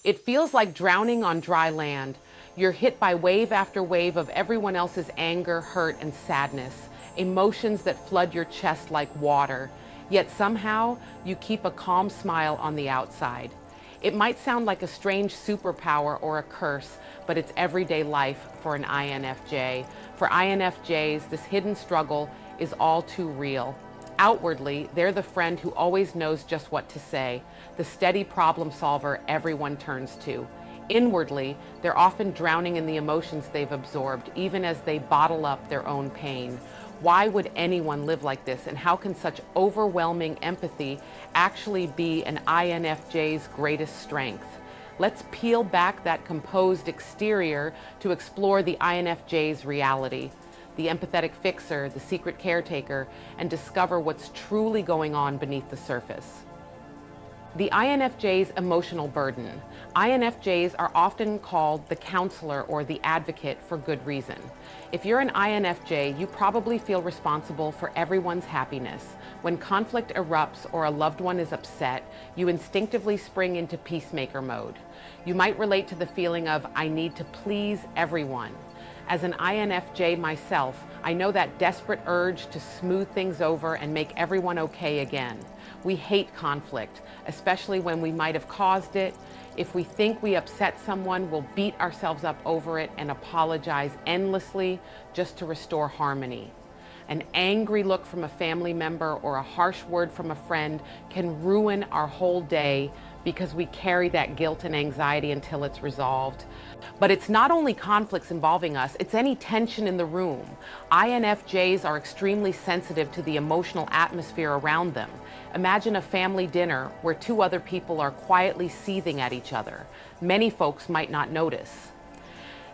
It feels like drowning on dry land. You're hit by wave after wave of everyone else's anger, hurt, and sadness, emotions that flood your chest like water. Yet somehow, you keep a calm smile on the outside. It might sound like a strange superpower or a curse, but it's everyday life for an INFJ. For INFJs, this hidden struggle is all too real. Outwardly, they're the friend who always knows just what to say, the steady problem solver everyone turns to. Inwardly, they're often drowning in the emotions they've absorbed, even as they bottle up their own pain. Why would anyone live like this, and how can such overwhelming empathy actually be an INFJ's greatest strength? Let's peel back that composed exterior to explore the INFJ's reality, the empathetic fixer, the secret caretaker, and discover what's truly going on beneath the surface. The INFJ's emotional burden. INFJs are often called the counselor or the advocate for good reason. If you're an INFJ, you probably feel responsible for everyone's happiness. When conflict erupts or a loved one is upset, you instinctively spring into peacemaker mode. You might relate to the feeling of, I need to please everyone. As an INFJ myself, I know that desperate urge to smooth things over and make everyone okay again. We hate conflict, especially when we might have caused it. If we think we upset someone, we'll beat ourselves up over it and apologize endlessly just to restore harmony. An angry look from a family member or a harsh word from a friend can ruin our whole day because we carry that guilt and anxiety until it's resolved. But it's not only conflicts involving us, it's any tension in the room. INFJs are extremely sensitive to the emotional atmosphere around them. Imagine a family dinner where two other people are quietly seething at each other. Many folks might not notice.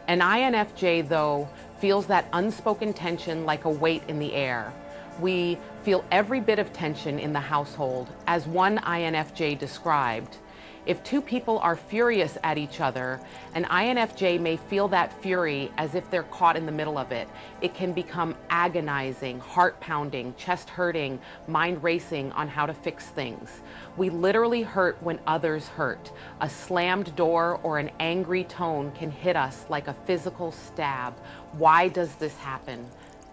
An INFJ, though, feels that unspoken tension like a weight in the air. We feel every bit of tension in the household, as one INFJ described. If two people are furious at each other, an INFJ may feel that fury as if they're caught in the middle of it. It can become agonizing, heart-pounding, chest-hurting, mind-racing on how to fix things. We literally hurt when others hurt. A slammed door or an angry tone can hit us like a physical stab. Why does this happen?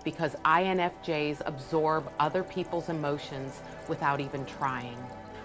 Because INFJs absorb other people's emotions without even trying.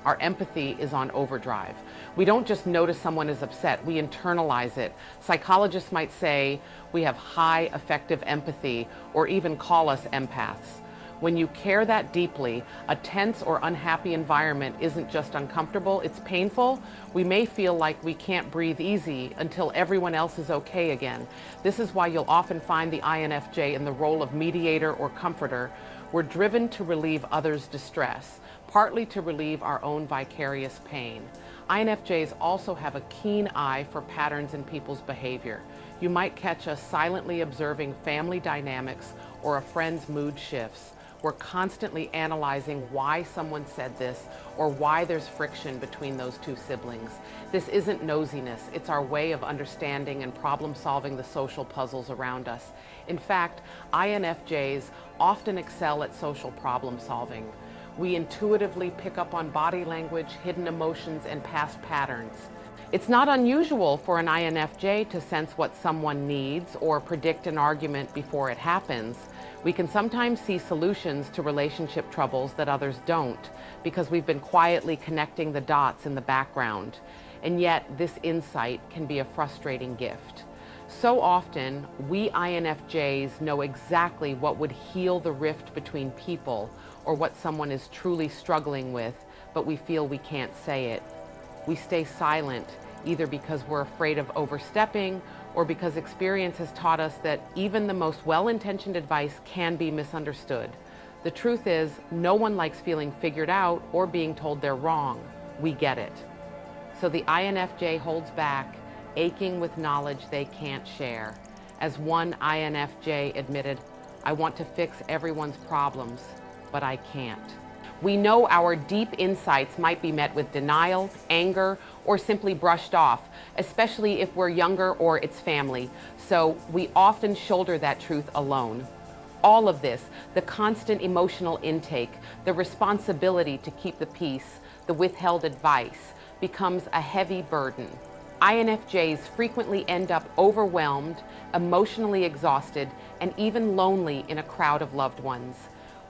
Our empathy is on overdrive. We don't just notice someone is upset, we internalize it. Psychologists might say we have high affective empathy or even call us empaths. When you care that deeply, a tense or unhappy environment isn't just uncomfortable, it's painful. We may feel like we can't breathe easy until everyone else is okay again. This is why you'll often find the INFJ in the role of mediator or comforter. We're driven to relieve others' distress, partly to relieve our own vicarious pain. INFJs also have a keen eye for patterns in people's behavior. You might catch us silently observing family dynamics or a friend's mood shifts. We're constantly analyzing why someone said this or why there's friction between those two siblings. This isn't nosiness, it's our way of understanding and problem solving the social puzzles around us. In fact, INFJs often excel at social problem solving. We intuitively pick up on body language, hidden emotions, and past patterns. It's not unusual for an INFJ to sense what someone needs or predict an argument before it happens. We can sometimes see solutions to relationship troubles that others don't because we've been quietly connecting the dots in the background. And yet, this insight can be a frustrating gift. So often, we INFJs know exactly what would heal the rift between people or what someone is truly struggling with, but we feel we can't say it. We stay silent, either because we're afraid of overstepping or because experience has taught us that even the most well-intentioned advice can be misunderstood. The truth is, no one likes feeling figured out or being told they're wrong. We get it. So the INFJ holds back, aching with knowledge they can't share. As one INFJ admitted, I want to fix everyone's problems, but I can't. We know our deep insights might be met with denial, anger, or simply brushed off, especially if we're younger or it's family. So we often shoulder that truth alone. All of this, the constant emotional intake, the responsibility to keep the peace, the withheld advice, becomes a heavy burden. INFJs frequently end up overwhelmed, emotionally exhausted, and even lonely in a crowd of loved ones.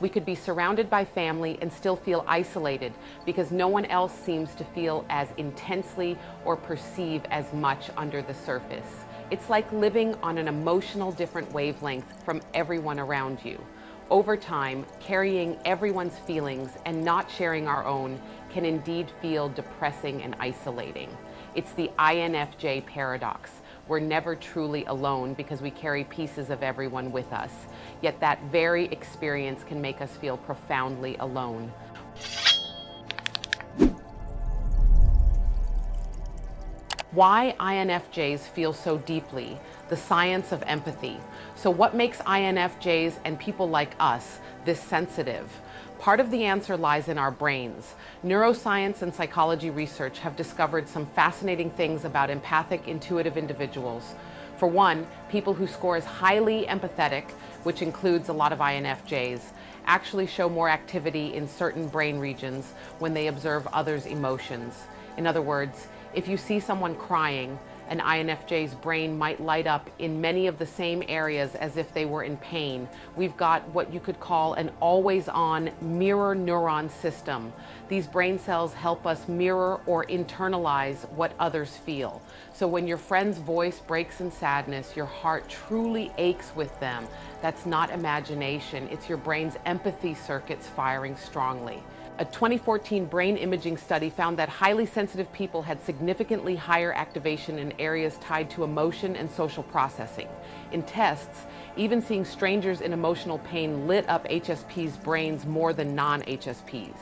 We could be surrounded by family and still feel isolated because no one else seems to feel as intensely or perceive as much under the surface. It's like living on an emotional different wavelength from everyone around you. Over time, carrying everyone's feelings and not sharing our own can indeed feel depressing and isolating. It's the INFJ paradox. We're never truly alone because we carry pieces of everyone with us. Yet that very experience can make us feel profoundly alone. Why INFJs feel so deeply, the science of empathy. So what makes INFJs and people like us this sensitive? Part of the answer lies in our brains. Neuroscience and psychology research have discovered some fascinating things about empathic, intuitive individuals. For one, people who score as highly empathetic, which includes a lot of INFJs, actually show more activity in certain brain regions when they observe others' emotions. In other words, if you see someone crying, an INFJ's brain might light up in many of the same areas as if they were in pain. We've got what you could call an always-on mirror neuron system. These brain cells help us mirror or internalize what others feel. So when your friend's voice breaks in sadness, your heart truly aches with them. That's not imagination, it's your brain's empathy circuits firing strongly. A 2014 brain imaging study found that highly sensitive people had significantly higher activation in areas tied to emotion and social processing. In tests, even seeing strangers in emotional pain lit up HSPs' brains more than non-HSPs.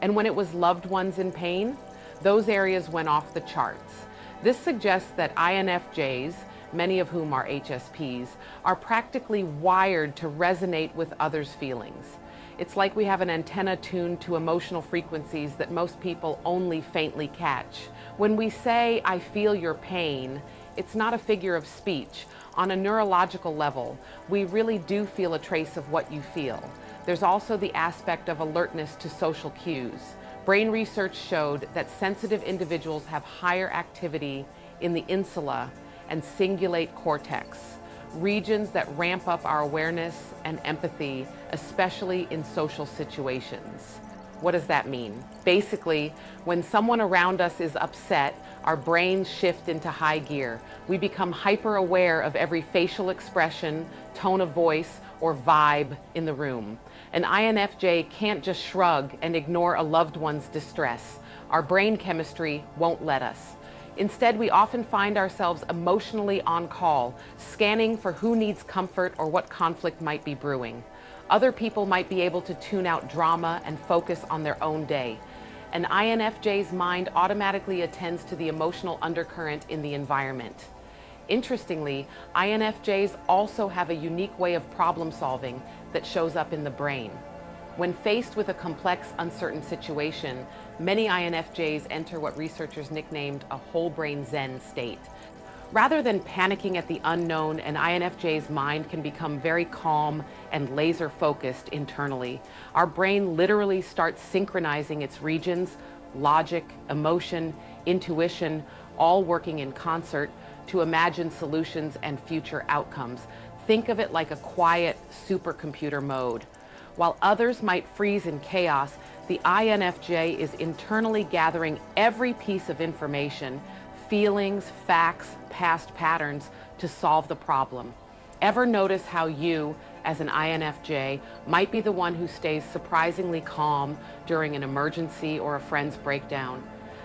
And when it was loved ones in pain, those areas went off the charts. This suggests that INFJs, many of whom are HSPs, are practically wired to resonate with others' feelings. It's like we have an antenna tuned to emotional frequencies that most people only faintly catch. When we say, "I feel your pain," it's not a figure of speech. On a neurological level, we really do feel a trace of what you feel. There's also the aspect of alertness to social cues. Brain research showed that sensitive individuals have higher activity in the insula and cingulate cortex, regions that ramp up our awareness and empathy, especially in social situations. What does that mean? Basically, when someone around us is upset, our brains shift into high gear. We become hyper aware of every facial expression, tone of voice, or vibe in the room. An INFJ can't just shrug and ignore a loved one's distress. Our brain chemistry won't let us. Instead, we often find ourselves emotionally on call, scanning for who needs comfort or what conflict might be brewing. Other people might be able to tune out drama and focus on their own day. An INFJ's mind automatically attends to the emotional undercurrent in the environment. Interestingly, INFJs also have a unique way of problem solving that shows up in the brain. When faced with a complex, uncertain situation, many INFJs enter what researchers nicknamed a whole brain Zen state. Rather than panicking at the unknown, an INFJ's mind can become very calm and laser focused internally. Our brain literally starts synchronizing its regions, logic, emotion, intuition, all working in concert to imagine solutions and future outcomes. Think of it like a quiet supercomputer mode. While others might freeze in chaos, the INFJ is internally gathering every piece of information, feelings, facts, past patterns to solve the problem. Ever notice how you, as an INFJ, might be the one who stays surprisingly calm during an emergency or a friend's breakdown?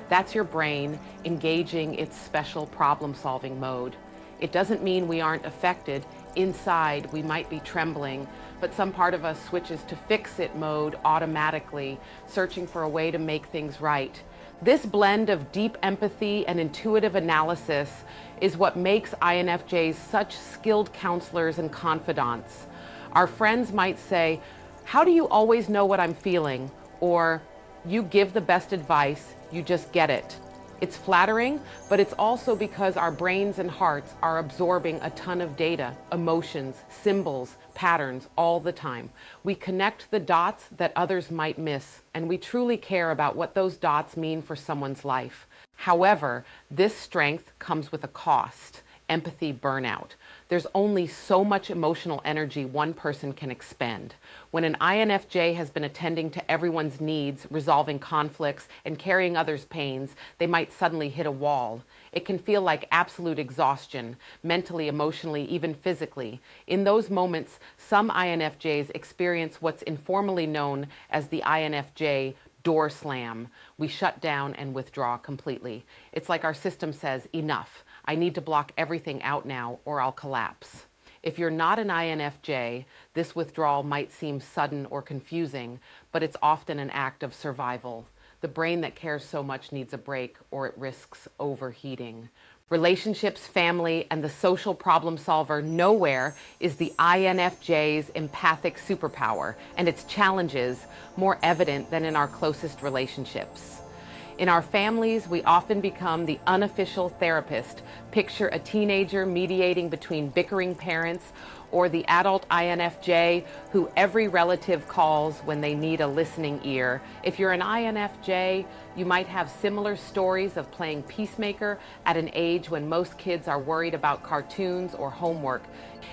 That's your brain engaging its special problem-solving mode. It doesn't mean we aren't affected. Inside, we might be trembling, but some part of us switches to fix-it mode automatically, searching for a way to make things right. This blend of deep empathy and intuitive analysis is what makes INFJs such skilled counselors and confidants. Our friends might say, "How do you always know what I'm feeling?" Or, "You give the best advice, you just get it." It's flattering, but it's also because our brains and hearts are absorbing a ton of data, emotions, symbols, patterns all the time. We connect the dots that others might miss, and we truly care about what those dots mean for someone's life. However, this strength comes with a cost: empathy burnout. There's only so much emotional energy one person can expend. When an INFJ has been attending to everyone's needs, resolving conflicts, and carrying others' pains, they might suddenly hit a wall. It can feel like absolute exhaustion, mentally, emotionally, even physically. In those moments, some INFJs experience what's informally known as the INFJ door slam. We shut down and withdraw completely. It's like our system says, enough. I need to block everything out now or I'll collapse. If you're not an INFJ, this withdrawal might seem sudden or confusing, but it's often an act of survival. The brain that cares so much needs a break or it risks overheating. Relationships, family, and the social problem solver nowhere is the INFJ's empathic superpower, and its challenges more evident than in our closest relationships. In our families, we often become the unofficial therapist. Picture a teenager mediating between bickering parents, or the adult INFJ who every relative calls when they need a listening ear. If you're an INFJ, you might have similar stories of playing peacemaker at an age when most kids are worried about cartoons or homework.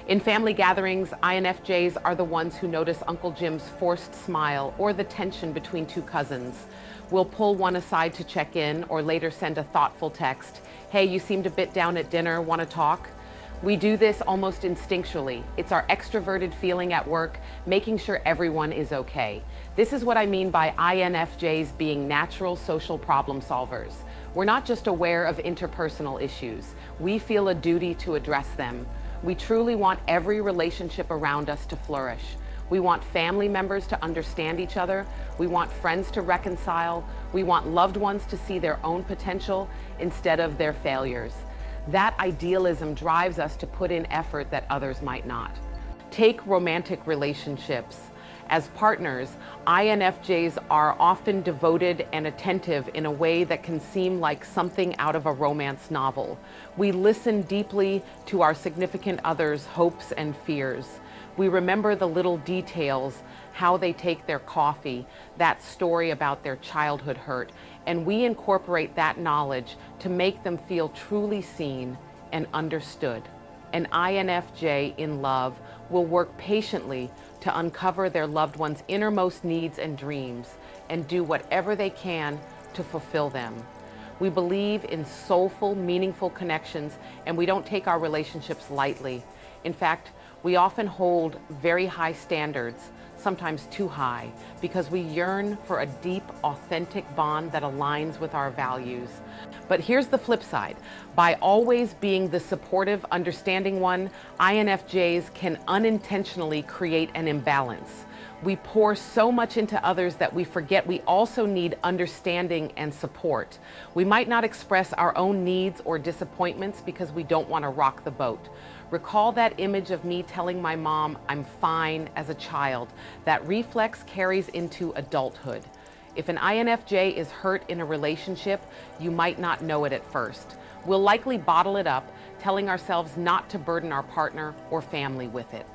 In family gatherings, INFJs are the ones who notice Uncle Jim's forced smile or the tension between two cousins. We'll pull one aside to check in or later send a thoughtful text. Hey, you seemed a bit down at dinner, want to talk? We do this almost instinctually. It's our extroverted feeling at work, making sure everyone is okay. This is what I mean by INFJs being natural social problem solvers. We're not just aware of interpersonal issues. We feel a duty to address them. We truly want every relationship around us to flourish. We want family members to understand each other. We want friends to reconcile. We want loved ones to see their own potential instead of their failures. That idealism drives us to put in effort that others might not. Take romantic relationships. As partners, INFJs are often devoted and attentive in a way that can seem like something out of a romance novel. We listen deeply to our significant other's hopes and fears. We remember the little details, how they take their coffee, that story about their childhood hurt, and we incorporate that knowledge to make them feel truly seen and understood. An INFJ in love will work patiently to uncover their loved one's innermost needs and dreams and do whatever they can to fulfill them. We believe in soulful, meaningful connections, and we don't take our relationships lightly. In fact, we often hold very high standards, sometimes too high, because we yearn for a deep, authentic bond that aligns with our values. But here's the flip side. By always being the supportive, understanding one, INFJs can unintentionally create an imbalance. We pour so much into others that we forget we also need understanding and support. We might not express our own needs or disappointments because we don't want to rock the boat. Recall that image of me telling my mom I'm fine as a child. That reflex carries into adulthood. If an INFJ is hurt in a relationship, you might not know it at first. We'll likely bottle it up, telling ourselves not to burden our partner or family with it.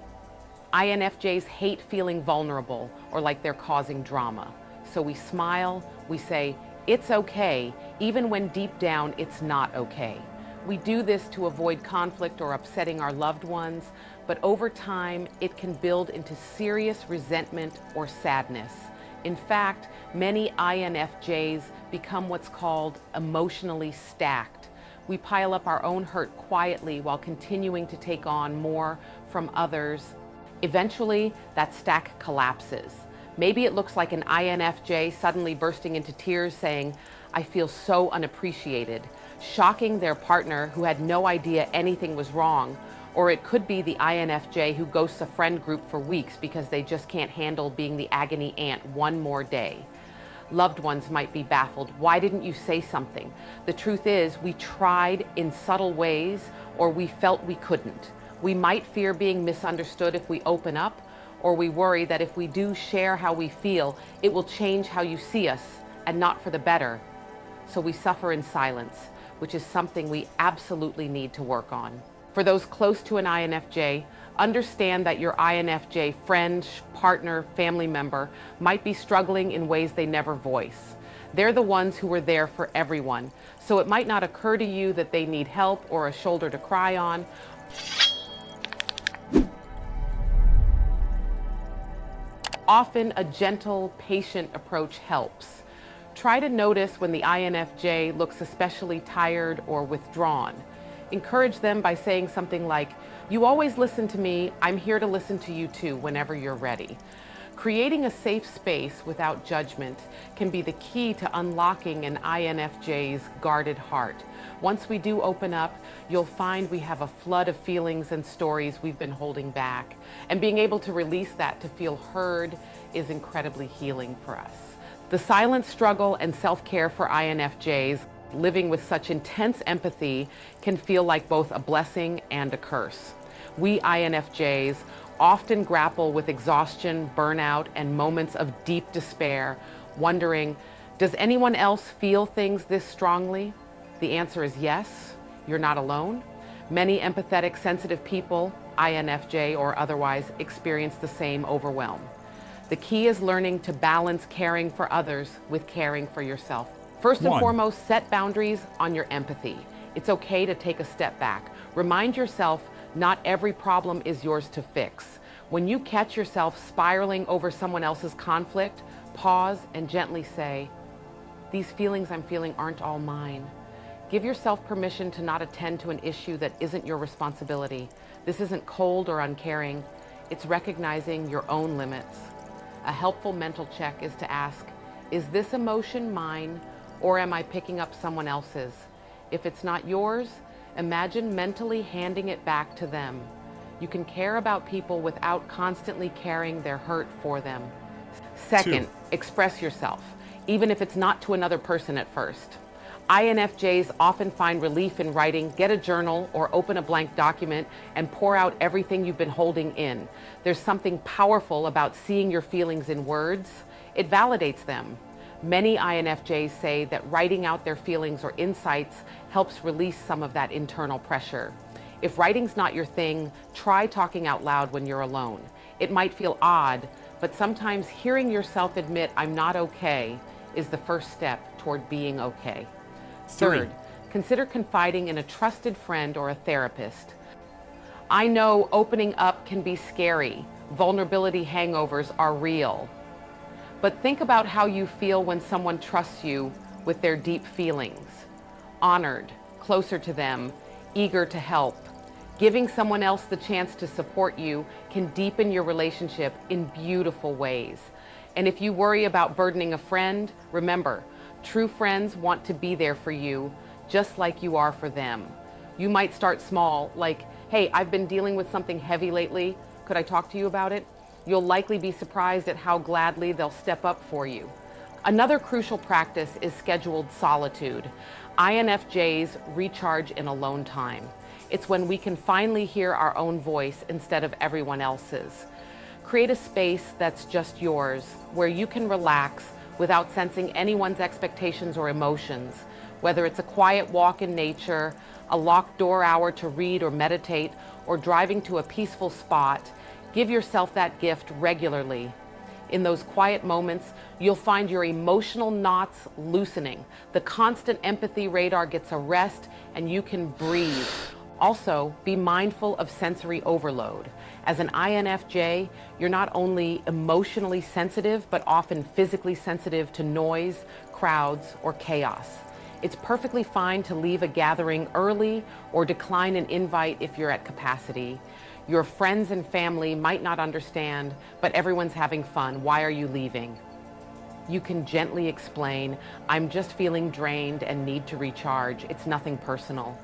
INFJs hate feeling vulnerable or like they're causing drama. So we smile, we say, it's okay, even when deep down it's not okay. We do this to avoid conflict or upsetting our loved ones, but over time it can build into serious resentment or sadness. In fact, many INFJs become what's called emotionally stacked. We pile up our own hurt quietly while continuing to take on more from others. Eventually, that stack collapses. Maybe it looks like an INFJ suddenly bursting into tears saying, I feel so unappreciated, shocking their partner who had no idea anything was wrong. Or it could be the INFJ who ghosts a friend group for weeks because they just can't handle being the agony aunt one more day. Loved ones might be baffled. Why didn't you say something? The truth is, we tried in subtle ways, or we felt we couldn't. We might fear being misunderstood if we open up, or we worry that if we do share how we feel, it will change how you see us, and not for the better. So we suffer in silence, which is something we absolutely need to work on. For those close to an INFJ, understand that your INFJ friend, partner, family member might be struggling in ways they never voice. They're the ones who are there for everyone. So it might not occur to you that they need help or a shoulder to cry on. Often a gentle, patient approach helps. Try to notice when the INFJ looks especially tired or withdrawn. Encourage them by saying something like, "You always listen to me, I'm here to listen to you too whenever you're ready." Creating a safe space without judgment can be the key to unlocking an INFJ's guarded heart. Once we do open up, you'll find we have a flood of feelings and stories we've been holding back. And being able to release that to feel heard is incredibly healing for us. The silent struggle and self-care for INFJs, living with such intense empathy, can feel like both a blessing and a curse. We INFJs often grapple with exhaustion, burnout, and moments of deep despair, wondering, does anyone else feel things this strongly? The answer is yes, you're not alone. Many empathetic, sensitive people, INFJ or otherwise, experience the same overwhelm. The key is learning to balance caring for others with caring for yourself. First and foremost, set boundaries on your empathy. It's okay to take a step back. Remind yourself not every problem is yours to fix. When you catch yourself spiraling over someone else's conflict, pause and gently say, "These feelings I'm feeling aren't all mine." Give yourself permission to not attend to an issue that isn't your responsibility. This isn't cold or uncaring. It's recognizing your own limits. A helpful mental check is to ask, is this emotion mine or am I picking up someone else's? If it's not yours, imagine mentally handing it back to them. You can care about people without constantly carrying their hurt for them. Second, express yourself, even if it's not to another person at first. INFJs often find relief in writing. Get a journal or open a blank document and pour out everything you've been holding in. There's something powerful about seeing your feelings in words. It validates them. Many INFJs say that writing out their feelings or insights helps release some of that internal pressure. If writing's not your thing, try talking out loud when you're alone. It might feel odd, but sometimes hearing yourself admit "I'm not okay" is the first step toward being okay. Third, consider confiding in a trusted friend or a therapist. I know opening up can be scary. Vulnerability hangovers are real. But think about how you feel when someone trusts you with their deep feelings. Honored, closer to them, eager to help. Giving someone else the chance to support you can deepen your relationship in beautiful ways. And if you worry about burdening a friend, remember, true friends want to be there for you just like you are for them. You might start small, like, "Hey, I've been dealing with something heavy lately. Could I talk to you about it?" You'll likely be surprised at how gladly they'll step up for you. Another crucial practice is scheduled solitude. INFJs recharge in alone time. It's when we can finally hear our own voice instead of everyone else's. Create a space that's just yours, where you can relax without sensing anyone's expectations or emotions. Whether it's a quiet walk in nature, a locked door hour to read or meditate, or driving to a peaceful spot, give yourself that gift regularly. In those quiet moments, you'll find your emotional knots loosening. The constant empathy radar gets a rest and you can breathe. Also, be mindful of sensory overload. As an INFJ, you're not only emotionally sensitive, but often physically sensitive to noise, crowds, or chaos. It's perfectly fine to leave a gathering early or decline an invite if you're at capacity. Your friends and family might not understand, but everyone's having fun. Why are you leaving? You can gently explain, "I'm just feeling drained and need to recharge. It's nothing personal."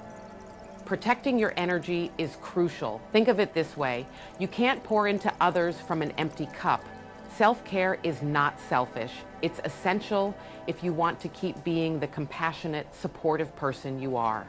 Protecting your energy is crucial. Think of it this way. You can't pour into others from an empty cup. Self-care is not selfish. It's essential if you want to keep being the compassionate, supportive person you are.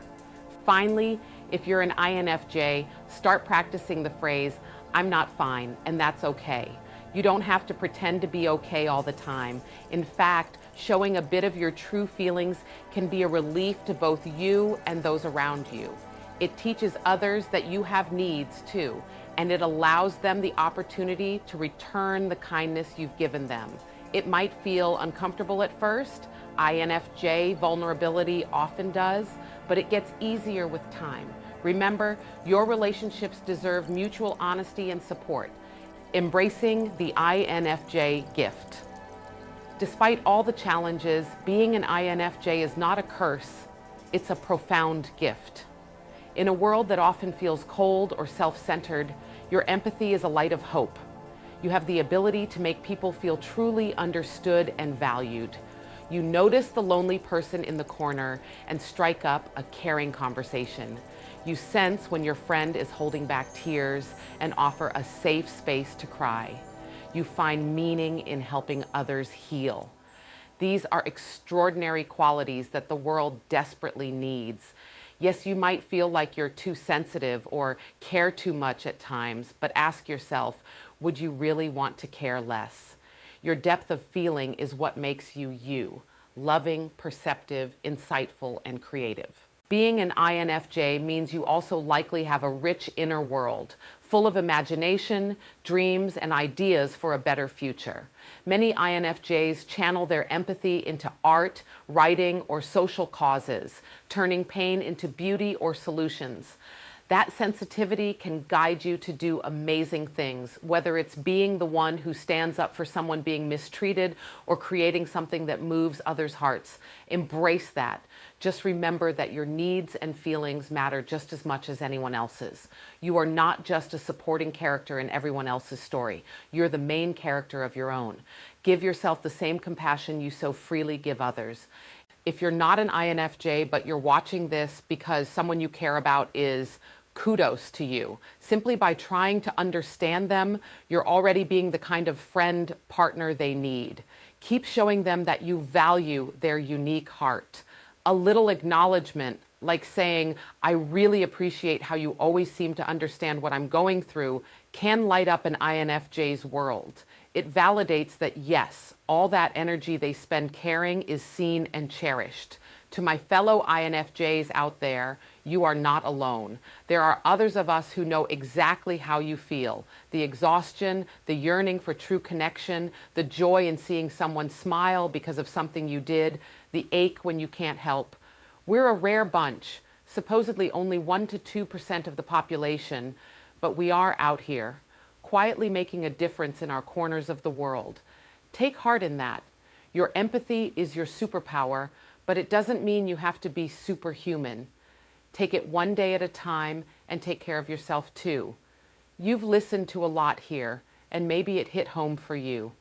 Finally, if you're an INFJ, start practicing the phrase, "I'm not fine, and that's okay." You don't have to pretend to be okay all the time. In fact, showing a bit of your true feelings can be a relief to both you and those around you. It teaches others that you have needs too, and it allows them the opportunity to return the kindness you've given them. It might feel uncomfortable at first. INFJ vulnerability often does, but it gets easier with time. Remember, your relationships deserve mutual honesty and support. Embracing the INFJ gift. Despite all the challenges, being an INFJ is not a curse, it's a profound gift. In a world that often feels cold or self-centered, your empathy is a light of hope. You have the ability to make people feel truly understood and valued. You notice the lonely person in the corner and strike up a caring conversation. You sense when your friend is holding back tears and offer a safe space to cry. You find meaning in helping others heal. These are extraordinary qualities that the world desperately needs. Yes, you might feel like you're too sensitive or care too much at times, but ask yourself, would you really want to care less? Your depth of feeling is what makes you you, loving, perceptive, insightful, and creative. Being an INFJ means you also likely have a rich inner world, full of imagination, dreams, and ideas for a better future. Many INFJs channel their empathy into art, writing, or social causes, turning pain into beauty or solutions. That sensitivity can guide you to do amazing things, whether it's being the one who stands up for someone being mistreated or creating something that moves others' hearts. Embrace that. Just remember that your needs and feelings matter just as much as anyone else's. You are not just a supporting character in everyone else's story. You're the main character of your own. Give yourself the same compassion you so freely give others. If you're not an INFJ, but you're watching this because someone you care about is, kudos to you. Simply by trying to understand them, you're already being the kind of friend, partner they need. Keep showing them that you value their unique heart. A little acknowledgement, like saying, I really appreciate how you always seem to understand what I'm going through, can light up an INFJ's world. It validates that yes, all that energy they spend caring is seen and cherished. To my fellow INFJs out there, you are not alone. There are others of us who know exactly how you feel. The exhaustion, the yearning for true connection, the joy in seeing someone smile because of something you did, the ache when you can't help. We're a rare bunch, supposedly only 1 to 2% of the population, but we are out here, quietly making a difference in our corners of the world. Take heart in that. Your empathy is your superpower, but it doesn't mean you have to be superhuman. Take it one day at a time and take care of yourself too. You've listened to a lot here, and maybe it hit home for you.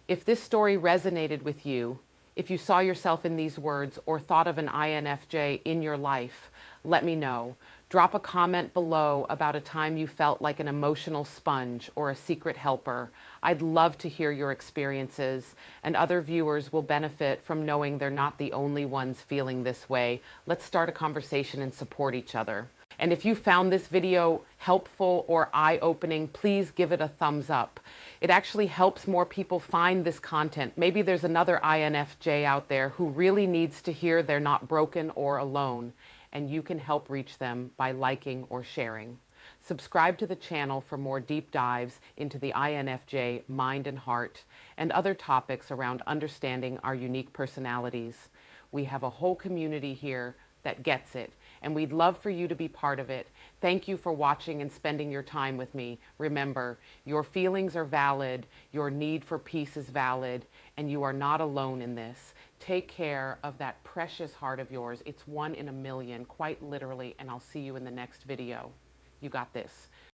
If this story resonated with you, if you saw yourself in these words or thought of an INFJ in your life, let me know. Drop a comment below about a time you felt like an emotional sponge or a secret helper. I'd love to hear your experiences, and other viewers will benefit from knowing they're not the only ones feeling this way. Let's start a conversation and support each other. And if you found this video helpful or eye-opening, please give it a thumbs up. It actually helps more people find this content. Maybe there's another INFJ out there who really needs to hear they're not broken or alone, and you can help reach them by liking or sharing. Subscribe to the channel for more deep dives into the INFJ mind and heart and other topics around understanding our unique personalities. We have a whole community here that gets it, and we'd love for you to be part of it. Thank you for watching and spending your time with me. Remember, your feelings are valid, your need for peace is valid, and you are not alone in this. Take care of that precious heart of yours. It's 1 in a million, quite literally, and I'll see you in the next video. You got this.